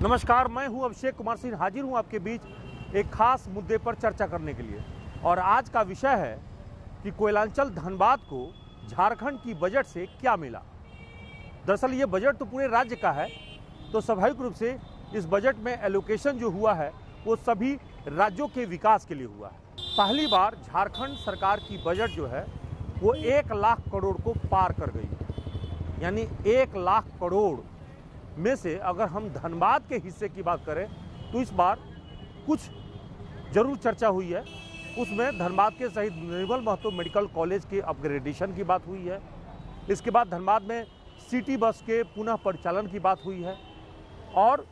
नमस्कार, मैं हूं अभिषेक कुमार सिंह, हाजिर हूं आपके बीच एक खास मुद्दे पर चर्चा करने के लिए। और आज का विषय है कि कोयलांचल धनबाद को झारखंड की बजट से क्या मिला। दरअसल ये बजट तो पूरे राज्य का है, तो स्वाभाविक रूप से इस बजट में एलोकेशन जो हुआ है वो सभी राज्यों के विकास के लिए हुआ है। पहली बार झारखंड सरकार की बजट जो है वो 1 लाख करोड़ को पार कर गई। यानी 1 लाख करोड़ में से अगर हम धनबाद के हिस्से की बात करें तो इस बार कुछ जरूर चर्चा हुई है। उसमें धनबाद के शहीद निर्मल महतो मेडिकल कॉलेज के अपग्रेडेशन की बात हुई है। इसके बाद धनबाद में सिटी बस के पुनः परिचालन की बात हुई है और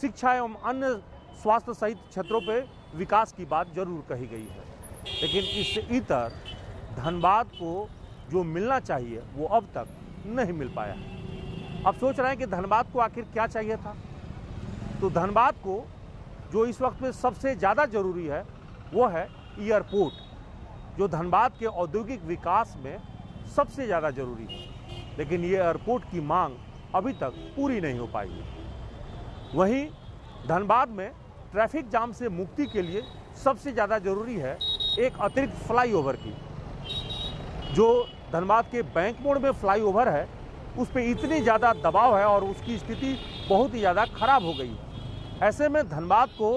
शिक्षा एवं अन्य स्वास्थ्य सहित क्षेत्रों पर विकास की बात जरूर कही गई है। लेकिन इससे इतर धनबाद को जो मिलना चाहिए वो अब तक नहीं मिल पाया है। अब सोच रहे हैं कि धनबाद को आखिर क्या चाहिए था। तो धनबाद को जो इस वक्त में सबसे ज़्यादा जरूरी है वो है एयरपोर्ट, जो धनबाद के औद्योगिक विकास में सबसे ज़्यादा जरूरी है। लेकिन ये एयरपोर्ट की मांग अभी तक पूरी नहीं हो पाई है। वहीं धनबाद में ट्रैफिक जाम से मुक्ति के लिए सबसे ज़्यादा जरूरी है एक अतिरिक्त फ्लाईओवर की। जो धनबाद के बैंक मोड़ में फ्लाईओवर है उस पर इतनी ज़्यादा दबाव है और उसकी स्थिति बहुत ही ज़्यादा खराब हो गई है। ऐसे में धनबाद को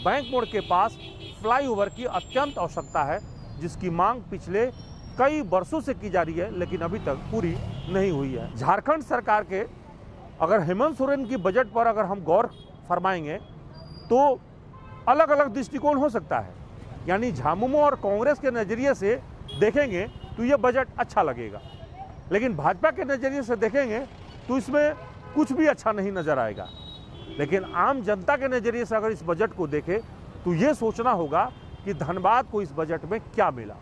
बैंक मोड़ के पास फ्लाईओवर की अत्यंत आवश्यकता है, जिसकी मांग पिछले कई वर्षों से की जा रही है लेकिन अभी तक पूरी नहीं हुई है। झारखंड सरकार के अगर हेमंत सोरेन की बजट पर अगर हम गौर फरमाएंगे तो अलग अलग दृष्टिकोण हो सकता है। यानी झामुमो और कांग्रेस के नज़रिए से देखेंगे तो ये बजट अच्छा लगेगा, लेकिन भाजपा के नज़रिए से देखेंगे तो इसमें कुछ भी अच्छा नहीं नज़र आएगा। लेकिन आम जनता के नज़रिए से अगर इस बजट को देखें तो ये सोचना होगा कि धनबाद को इस बजट में क्या मिला,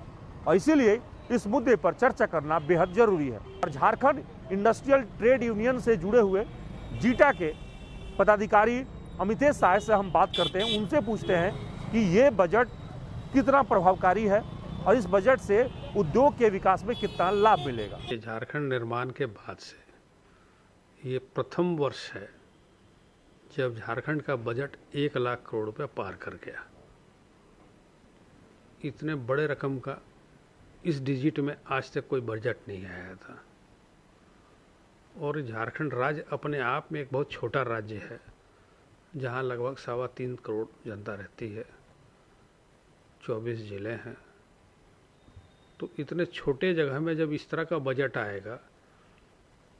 और इसीलिए इस मुद्दे पर चर्चा करना बेहद जरूरी है। और झारखंड इंडस्ट्रियल ट्रेड यूनियन से जुड़े हुए जीटा के पदाधिकारी अमितेश साय से हम बात करते हैं, उनसे पूछते हैं कि ये बजट कितना प्रभावकारी है और इस बजट से उद्योग के विकास में कितना लाभ मिलेगा। झारखंड निर्माण के बाद से ये प्रथम वर्ष है जब झारखंड का बजट 1 लाख करोड़ रुपए पार कर गया। इतने बड़े रकम का इस डिजिट में आज तक कोई बजट नहीं आया था। और झारखंड राज्य अपने आप में एक बहुत छोटा राज्य है, जहां लगभग 3.25 करोड़ जनता रहती है, 24 जिले हैं। तो इतने छोटे जगह में जब इस तरह का बजट आएगा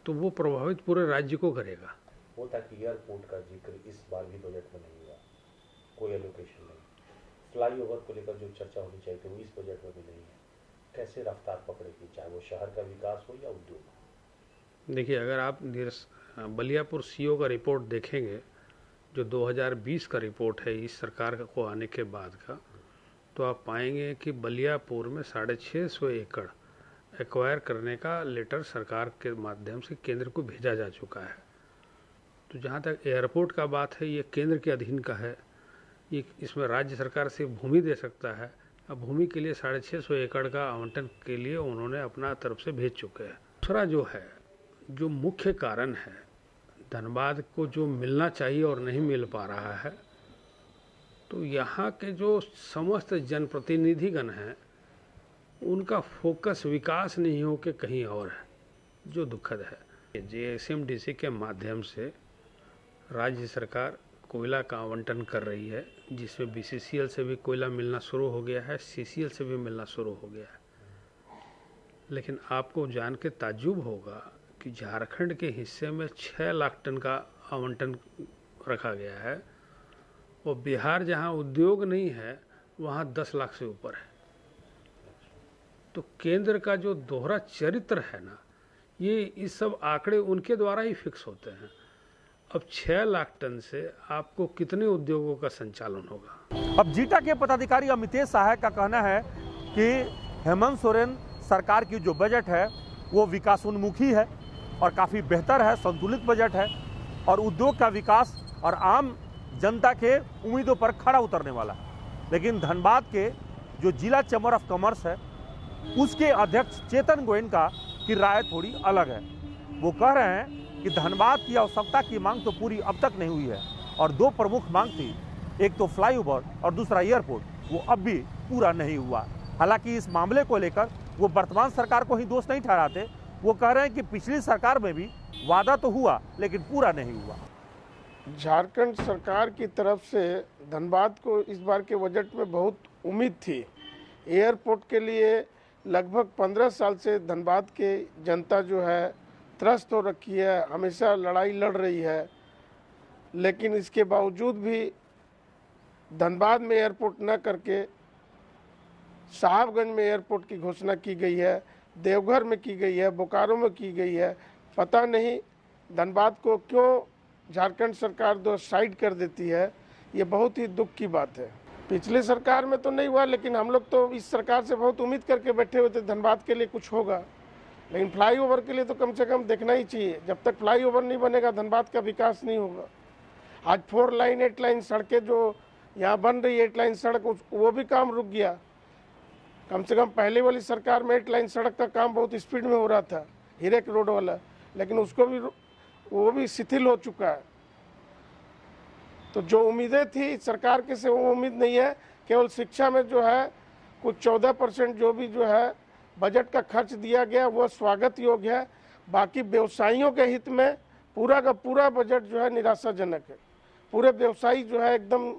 तो वो प्रभावित पूरे राज्य को करेगा। वो था कि एयरपोर्ट का जिक्र इस बार भी बजट में नहीं हुआ, कोई एलोकेशन नहीं। फ्लाईओवर को लेकर जो चर्चा होनी चाहिए थी वो इस बजट में भी नहीं है। कैसे रफ्तार पकड़ेगी, चाहे वो शहर का विकास हो या उद्योग। देखिए, अगर आप बलियापुर सीओ का रिपोर्ट देखेंगे, जो 2020 का रिपोर्ट है इस सरकार को आने के बाद का, तो आप पाएंगे कि बलियापुर में 650 एकड़ एक्वायर करने का लेटर सरकार के माध्यम से केंद्र को भेजा जा चुका है। तो जहाँ तक एयरपोर्ट का बात है, ये केंद्र के अधीन का है। ये इसमें राज्य सरकार से भूमि दे सकता है। अब भूमि के लिए 650 एकड़ का आवंटन के लिए उन्होंने अपना तरफ से भेज चुके हैं। दूसरा जो है, जो मुख्य कारण है धनबाद को जो मिलना चाहिए और नहीं मिल पा रहा है, तो यहाँ के जो समस्त जनप्रतिनिधिगण हैं उनका फोकस विकास नहीं हो के कहीं और है, जो दुखद है। जेएसएमडीसी के माध्यम से राज्य सरकार कोयला का आवंटन कर रही है, जिसमें बीसीसीएल से भी कोयला मिलना शुरू हो गया है, सीसीएल से भी मिलना शुरू हो गया है। लेकिन आपको जान के ताज्जुब होगा कि झारखंड के हिस्से में 6 लाख टन का आवंटन रखा गया है, और बिहार जहां उद्योग नहीं है वहां 10 लाख से ऊपर है। तो केंद्र का जो दोहरा चरित्र है ना, ये इस सब आंकड़े उनके द्वारा ही फिक्स होते हैं। अब 6 लाख टन से आपको कितने उद्योगों का संचालन होगा। अब जीटा के पदाधिकारी अमितेश साय का कहना है कि हेमंत सोरेन सरकार की जो बजट है वो विकासोन्मुखी है और काफ़ी बेहतर है, संतुलित बजट है और उद्योग का विकास और आम जनता के उम्मीदों पर खड़ा उतरने वाला है। लेकिन धनबाद के जो जिला चैम्बर ऑफ कॉमर्स है उसके अध्यक्ष चेतन गोयनका की राय थोड़ी अलग है। वो कह रहे हैं कि धनबाद की आवश्यकता की मांग तो पूरी अब तक नहीं हुई है, और दो प्रमुख मांग थी, एक तो फ्लाईओवर और दूसरा एयरपोर्ट, वो अब भी पूरा नहीं हुआ। हालांकि इस मामले को लेकर वो वर्तमान सरकार को ही दोष नहीं ठहराते, वो कह रहे हैं कि पिछली सरकार में भी वादा तो हुआ लेकिन पूरा नहीं हुआ। झारखंड सरकार की तरफ से धनबाद को इस बार के बजट में बहुत उम्मीद थी। एयरपोर्ट के लिए लगभग 15 साल से धनबाद के जनता जो है त्रस्त हो रखी है, हमेशा लड़ाई लड़ रही है, लेकिन इसके बावजूद भी धनबाद में एयरपोर्ट न करके साहबगंज में एयरपोर्ट की घोषणा की गई है, देवघर में की गई है, बोकारो में की गई है। पता नहीं धनबाद को क्यों झारखंड सरकार दो साइड कर देती है, ये बहुत ही दुख की बात है। पिछले सरकार में तो नहीं हुआ, लेकिन हम लोग तो इस सरकार से बहुत उम्मीद करके बैठे हुए थे धनबाद के लिए कुछ होगा, लेकिन फ्लाईओवर के लिए तो कम से कम देखना ही चाहिए। जब तक फ्लाईओवर नहीं बनेगा धनबाद का विकास नहीं होगा। आज 4 लाइन 8 लाइन सड़कें जो यहाँ बन रही है, 8 लाइन सड़क, वो भी काम रुक गया। कम से कम पहले वाली सरकार में 8 लाइन सड़क का काम बहुत स्पीड में हो रहा था, हीरेक रोड वाला, लेकिन उसको भी वो भी शिथिल हो चुका है। तो जो उम्मीदें थी सरकार के से वो उम्मीद नहीं है। केवल शिक्षा में जो है कुछ 14% जो भी जो है बजट का खर्च दिया गया वो स्वागत योग्य है। बाकी व्यवसायियों के हित में पूरा का पूरा बजट जो है निराशाजनक है। पूरे व्यवसायी जो है एकदम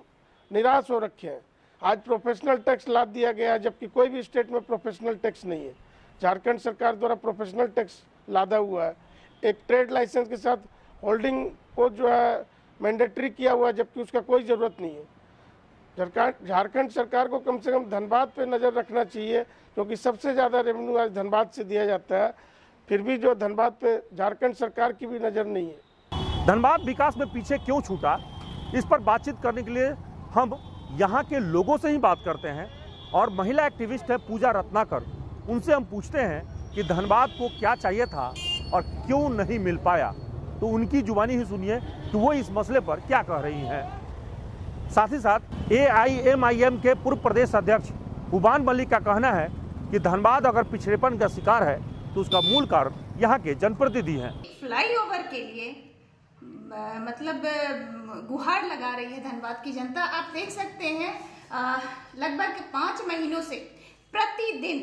निराश हो रखे हैं। आज प्रोफेशनल टैक्स लाद दिया गया है, जबकि कोई भी स्टेट में प्रोफेशनल टैक्स नहीं है। झारखंड सरकार द्वारा प्रोफेशनल टैक्स लादा हुआ है। एक ट्रेड लाइसेंस के साथ होल्डिंग को जो है मैंडेटरी किया हुआ है, जबकि उसका कोई ज़रूरत नहीं है। झारखंड सरकार को कम से कम धनबाद पे नज़र रखना चाहिए, क्योंकि सबसे ज़्यादा रेवेन्यू आज धनबाद से दिया जाता है। फिर भी जो धनबाद पे झारखंड सरकार की भी नज़र नहीं है। धनबाद विकास में पीछे क्यों छूटा, इस पर बातचीत करने के लिए हम यहाँ के लोगों से ही बात करते हैं। और महिला एक्टिविस्ट है पूजा रत्नाकर, उनसे हम पूछते हैं कि धनबाद को क्या चाहिए था और क्यों नहीं मिल पाया। तो उनकी जुबानी ही सुनिए कि वो इस मसले पर क्या कह रही हैं। साथ ही साथ AIMIM के पूर्व प्रदेश अध्यक्ष हुबान मलिक का कहना है कि धनबाद अगर पिछड़ेपन का शिकार है तो उसका मूल कारण यहाँ के जनप्रतिनिधि हैं। फ्लाईओवर के लिए मतलब गुहार लगा रही है धनबाद की जनता। आप देख सकते हैं लगभग 5 महीनों से प्रतिदिन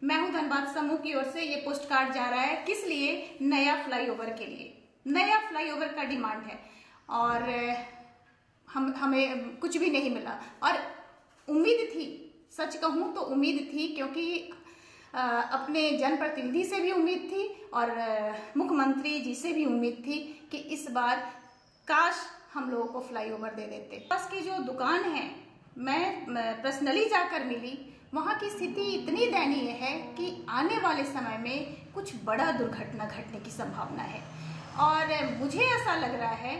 मैं हूं धनबाद समूह की ओर से ये पोस्ट कार्ड जा रहा है। किस लिए? नया फ्लाईओवर के लिए। नया फ्लाईओवर का डिमांड है और हमें कुछ भी नहीं मिला। और उम्मीद थी, सच कहूं तो उम्मीद थी, क्योंकि अपने जनप्रतिनिधि से भी उम्मीद थी और मुख्यमंत्री जी से भी उम्मीद थी कि इस बार काश हम लोगों को फ्लाईओवर दे देते। बस की जो दुकान है, मैं पर्सनली जाकर मिली, वहाँ की स्थिति इतनी दयनीय है कि आने वाले समय में कुछ बड़ा दुर्घटना घटने की संभावना है। और मुझे ऐसा लग रहा है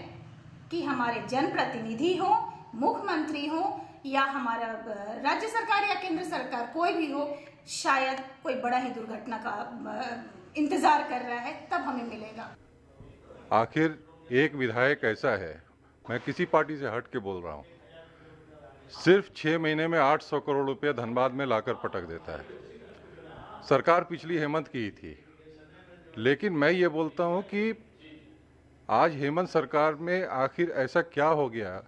कि हमारे जनप्रतिनिधि हो, मुख्यमंत्री हो या हमारा राज्य सरकार या केंद्र सरकार, कोई भी हो, शायद कोई बड़ा ही दुर्घटना का इंतजार कर रहा है, तब हमें मिलेगा। आखिर एक विधायक ऐसा है, मैं किसी पार्टी से हट के बोल रहा हूँ, सिर्फ 6 महीने में 800 करोड़ रुपए धनबाद में लाकर पटक देता है। सरकार पिछली हेमंत की ही थी, लेकिन मैं ये बोलता हूँ कि आज हेमंत सरकार में आखिर ऐसा क्या हो गया।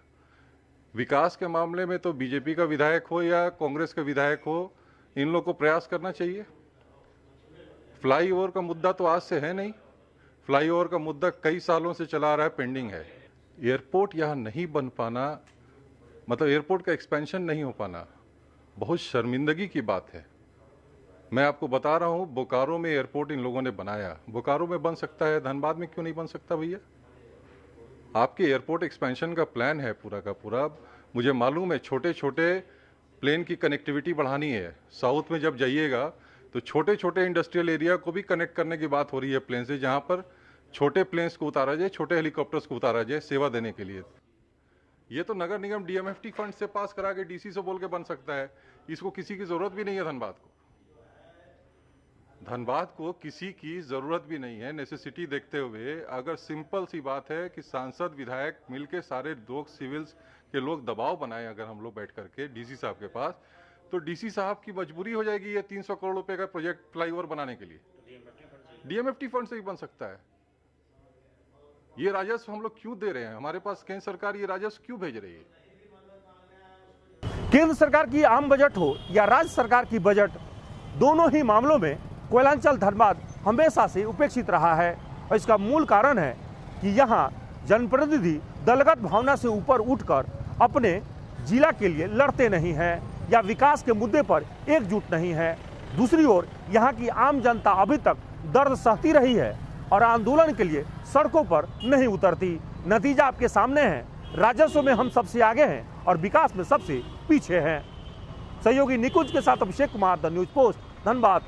विकास के मामले में तो बीजेपी का विधायक हो या कांग्रेस का विधायक हो, इन लोगों को प्रयास करना चाहिए। फ्लाईओवर का मुद्दा तो आज से है नहीं, फ्लाईओवर का मुद्दा कई सालों से चला आ रहा है, पेंडिंग है। एयरपोर्ट यहाँ नहीं बन पाना, मतलब एयरपोर्ट का एक्सपेंशन नहीं हो पाना, बहुत शर्मिंदगी की बात है। मैं आपको बता रहा हूँ, बोकारो में एयरपोर्ट इन लोगों ने बनाया, बोकारो में बन सकता है, धनबाद में क्यों नहीं बन सकता भैया? आपके एयरपोर्ट एक्सपेंशन का प्लान है पूरा का पूरा, मुझे मालूम है। छोटे छोटे प्लेन की कनेक्टिविटी बढ़ानी है। साउथ में जब जाइएगा तो छोटे छोटे इंडस्ट्रियल एरिया को भी कनेक्ट करने की बात हो रही है प्लेन से, जहाँ पर छोटे प्लेन्स को उतारा जाए, छोटे हेलीकॉप्टर्स को उतारा जाए सेवा देने के लिए। ये तो नगर निगम DMFT फंड से पास करा के DC से बोल के बन सकता है। इसको किसी की जरूरत भी नहीं है धनबाद को। धनबाद को किसी की जरूरत भी नहीं है। नेसेसिटी देखते हुए अगर सिंपल सी बात है कि सांसद विधायक मिलके सारे लोग सिविल्स के लोग दबाव बनाए, अगर हम लोग बैठ करके DC साहब के पास, तो DC साहब की मजबूरी हो जाएगी ये 300 करोड़ रुपए का प्रोजेक्ट फ्लाईओवर बनाने के लिए। DMFT फंड से ही बन सकता है। ये राजस्व हम लोग क्यों दे रहे हैं? हमारे पास केंद्र सरकार ये राजस्व क्यों भेज रही है? केंद्र सरकार की आम बजट हो या राज्य सरकार की बजट, दोनों ही मामलों में कोयलांचल धनबाद हमेशा से उपेक्षित रहा है। और इसका मूल कारण है कि यहाँ जनप्रतिनिधि दलगत भावना से ऊपर उठकर अपने जिला के लिए लड़ते नहीं हैं या विकास के मुद्दे पर एकजुट नहीं है। दूसरी ओर यहाँ की आम जनता अभी तक दर्द सहती रही है और आंदोलन के लिए सड़कों पर नहीं उतरती। नतीजा आपके सामने है, राजस्व में हम सबसे आगे हैं और विकास में सबसे पीछे हैं। सहयोगी निकुंज के साथ Abhishek Kumar, the news post, Dhanbad.